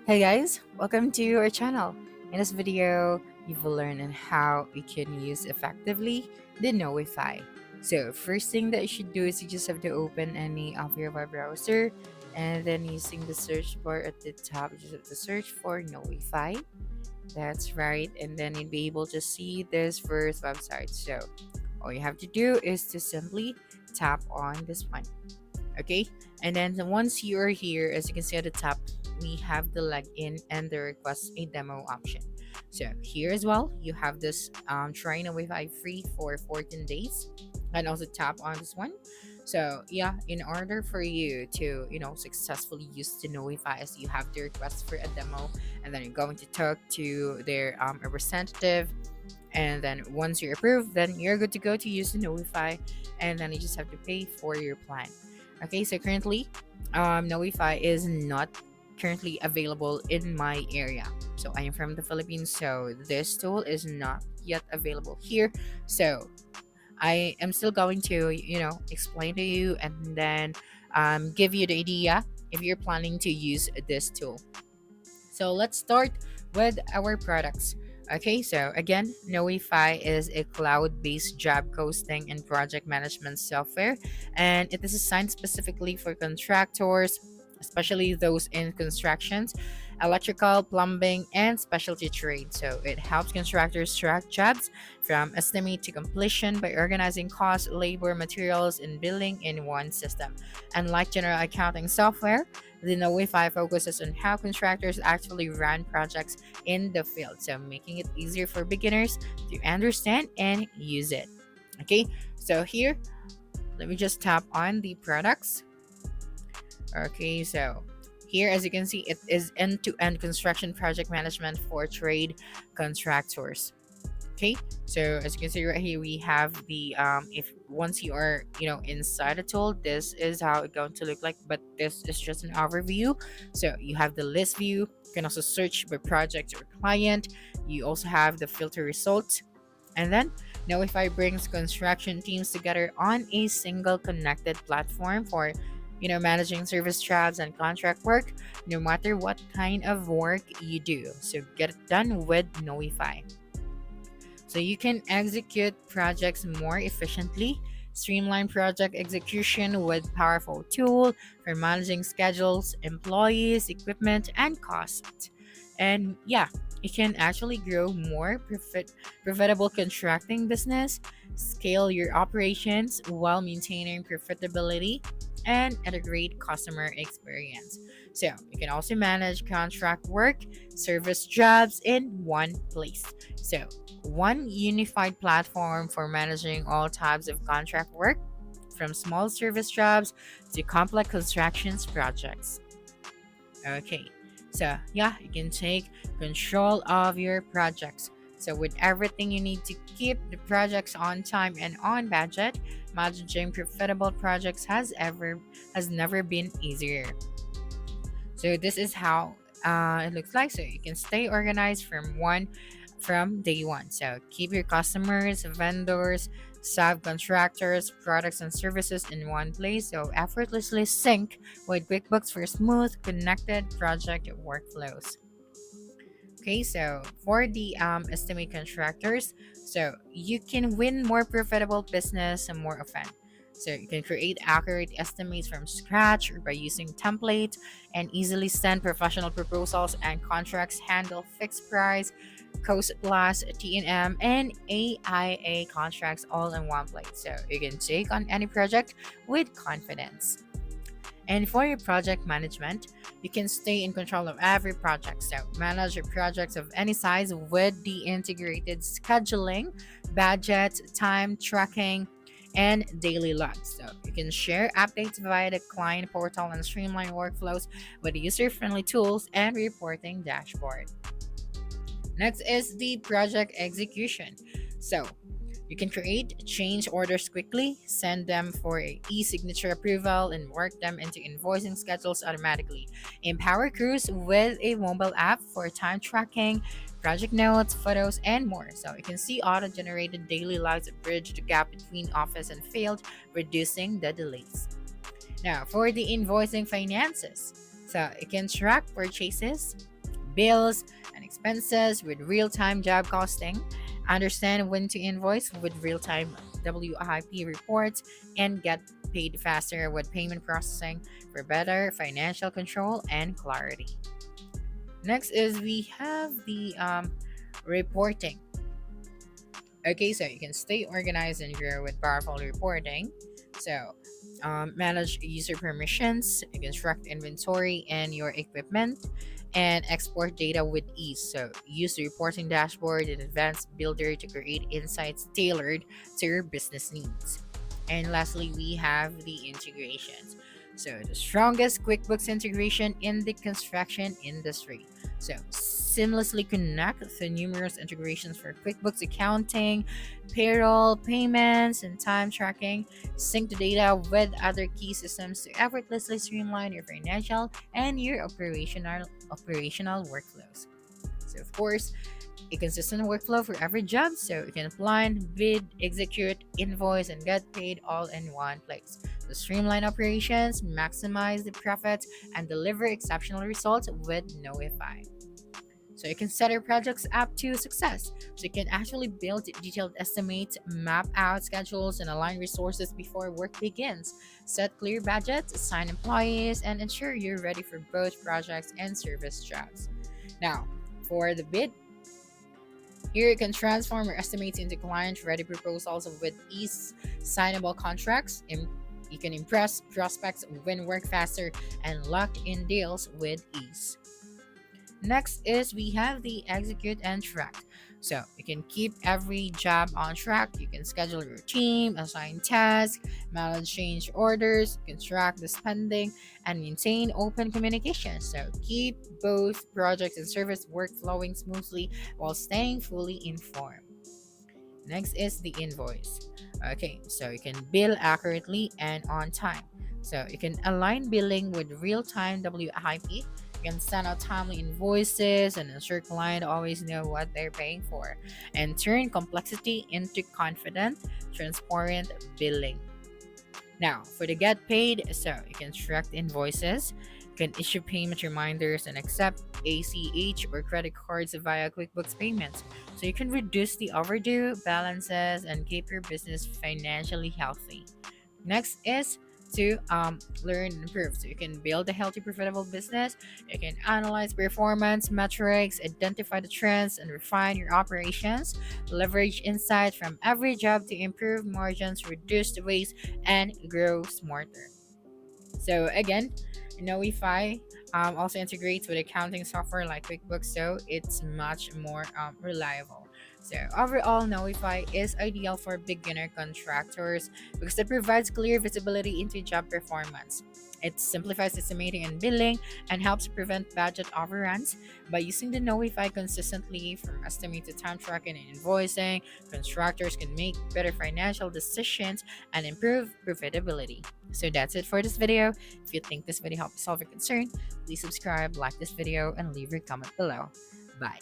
Hey guys, welcome to our channel. In this video, you will learn on how you can use effectively the Knowify. So first thing that you should do is you just have to open any of your web browser and then using the search bar at the top, you just have to search for Knowify. That's right, and then you'll be able to see this first website. So all you have to do is to simply tap on this one. Okay, and then once you are here, as you can see at the top, we have the login and the request a demo option. So here as well, you have this trying a Wi-Fi free for 14 days, and also tap on this one. So yeah, in order for you to successfully use the Wi-Fi, as you have to request for a demo, and then you're going to talk to their representative, and then once you're approved, then you're good to go to use the Knowify, and then you just have to pay for your plan. Okay, so currently, Knowify is not currently available in my area. So I am from the Philippines, so this tool is not yet available here. So I am still going to, explain to you and then give you the idea if you're planning to use this tool. So let's start with our products. Okay, so again, Knowify is a cloud based job posting and project management software, and it is designed specifically for contractors, especially those in constructions, electrical, plumbing, and specialty trades. So it helps contractors track jobs from estimate to completion by organizing costs, labor, materials, and billing in one system. Unlike general accounting software, the Knowify focuses on how contractors actually run projects in the field, so making it easier for beginners to understand and use it. Okay, so here, let me just tap on the products. Okay, so here, as you can see, it is end-to-end construction project management for trade contractors. Okay, so as you can see right here, we have the if once you are inside the tool, this is how it's going to look like, but this is just an overview. So you have the list view. You can also search by project or client. You also have the filter results, and then Knowify brings construction teams together on a single connected platform for managing service jobs and contract work, no matter what kind of work you do. So get it done with Knowify. So you can execute projects more efficiently, streamline project execution with powerful tool for managing schedules, employees, equipment, and costs. And yeah, you can actually grow more profitable contracting business, scale your operations while maintaining profitability, and at a great customer experience. So you can also manage contract work, service jobs in one place. So one unified platform for managing all types of contract work, from small service jobs to complex constructions projects. Okay, so yeah, you can take control of your projects. So with everything you need to keep the projects on time and on budget, managing profitable projects has never been easier. So this is how it looks like. So you can stay organized from day one. So keep your customers, vendors, subcontractors, products, and services in one place. So effortlessly sync with QuickBooks for smooth, connected project workflows. Okay, so for the estimate contractors, so you can win more profitable business and more often. So you can create accurate estimates from scratch or by using templates and easily send professional proposals and contracts, handle fixed price, cost plus, T&M, and AIA contracts all in one place. So you can take on any project with confidence. And for your project management, you can stay in control of every project. So manage your projects of any size with the integrated scheduling, budget, time tracking, and daily logs. So you can share updates via the client portal and streamline workflows with user-friendly tools and reporting dashboard. Next is the project execution. So you can create change orders quickly, send them for a e-signature approval, and work them into invoicing schedules automatically. Empower crews with a mobile app for time tracking, project notes, photos, and more. So you can see auto-generated daily logs that bridge the gap between office and field, reducing the delays. Now, for the invoicing finances. So you can track purchases, bills and expenses with real-time job costing, understand when to invoice with real-time WIP reports, and get paid faster with payment processing for better financial control and clarity. Next is we have the reporting. Okay, so you can stay organized and grow with powerful reporting. So, manage user permissions, construct inventory and your equipment, and export data with ease. So, use the reporting dashboard and advanced builder to create insights tailored to your business needs. And lastly, we have the integrations. So, the strongest QuickBooks integration in the construction industry. So, seamlessly connect the numerous integrations for QuickBooks accounting, payroll, payments, and time tracking. Sync the data with other key systems to effortlessly streamline your financial and your operational workflows. So, of course, a consistent workflow for every job so you can plan, bid, execute, invoice, and get paid all in one place. To streamline operations, maximize the profits, and deliver exceptional results with Knowify. So you can set your projects up to success. So you can actually build detailed estimates, map out schedules, and align resources before work begins. Set clear budgets, assign employees, and ensure you're ready for both projects and service jobs. Now, for the bid, here you can transform your estimates into client-ready proposals with ease, signable contracts. You can impress prospects, win work faster, and lock in deals with ease. Next is we have the execute and track. So you can keep every job on track. You can schedule your team, assign tasks, manage change orders, you can track the spending, and maintain open communication. So keep both projects and service work flowing smoothly while staying fully informed. Next is the invoice. Okay, so you can bill accurately and on time. So you can align billing with real-time WIP. You can send out timely invoices and ensure client always know what they're paying for, and turn complexity into confident, transparent billing. Now, for the get paid, so you can extract invoices, you can issue payment reminders, and accept ACH or credit cards via QuickBooks payments. So you can reduce the overdue balances and keep your business financially healthy. Next is to learn and improve. So you can build a healthy, profitable business. You can analyze performance metrics, identify the trends, and refine your operations. Leverage insights from every job to improve margins, reduce the waste, and grow smarter. So again, Knowify also integrates with accounting software like QuickBooks, so it's much more reliable. So overall, Knowify is ideal for beginner contractors because it provides clear visibility into job performance. It simplifies estimating and billing and helps prevent budget overruns. By using the Knowify consistently, from estimate to time tracking and invoicing, contractors can make better financial decisions and improve profitability. So that's it for this video. If you think this video helped you solve your concern, please subscribe, like this video, and leave your comment below. Bye.